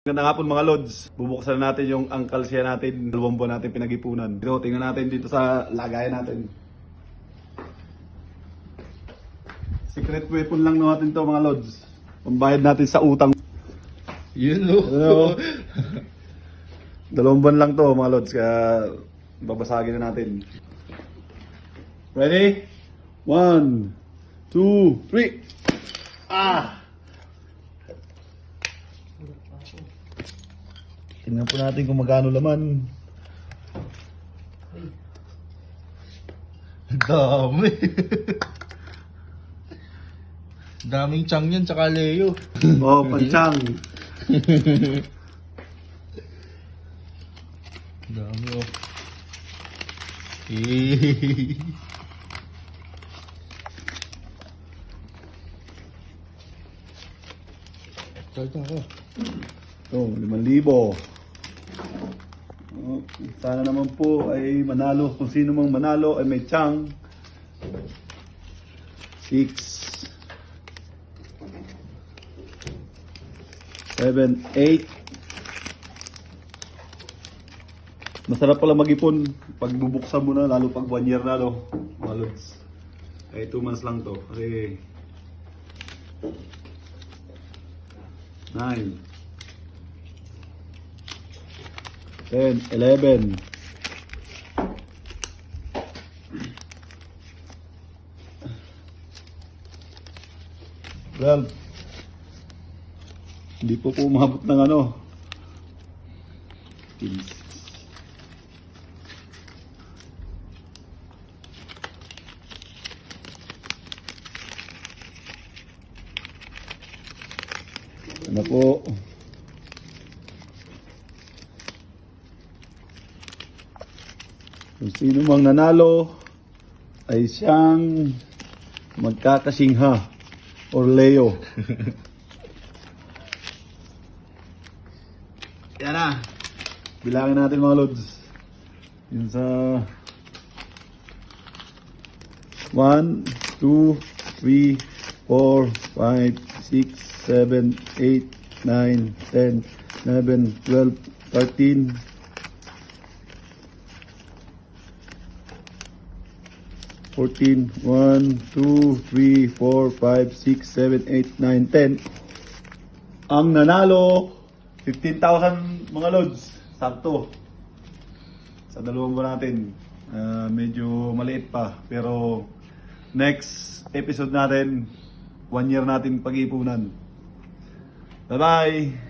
Ganda nga po mga lods, bubuksan natin yung angkalsya natin, 2 buwan natin pinag-ipunan. Ito, tingnan natin dito sa lagayan natin. Secret weapon lang natin to mga lods. Pambayad natin sa utang. Yun o. Ano? 2 buwan lang to mga lods, kaya babasagin na natin. Ready? 1, 2, 3. Ah! Tingnan po natin kung magkano laman. Dami. Daming chang yan, tsaka Leo. Oh, panchang. Dami oh. Ito ako. Oh, 5,000. Oh, sana naman po ay manalo. Kung sino mang manalo ay may chang. 6, 7, 8. Masarap pala mag-ipon pag bubuksan mo na, lalo pag 1 year na, no? Mga lods. Ay 2 months lang to. Okay. 9, 10, 11. Well, hindi po umabot ng ano. 15. Ano po? Kung sino mang nanalo ay siyang magkakasingha or Leo. Yan na. Bilangin natin mga lods. Yun sa 1, 2, 3, 4, 5, 6, 7, 8, 9, 10, 11, 12, 13, 14, 1, 2, 3, 4, 5, 6, 7, 8, 9, 10. Ang nanalo, 15,000 mga lods. Sakto. Sa 2 buwan natin. Medyo maliit pa. Pero next episode natin, 1 year natin pag-iipunan. Bye-bye!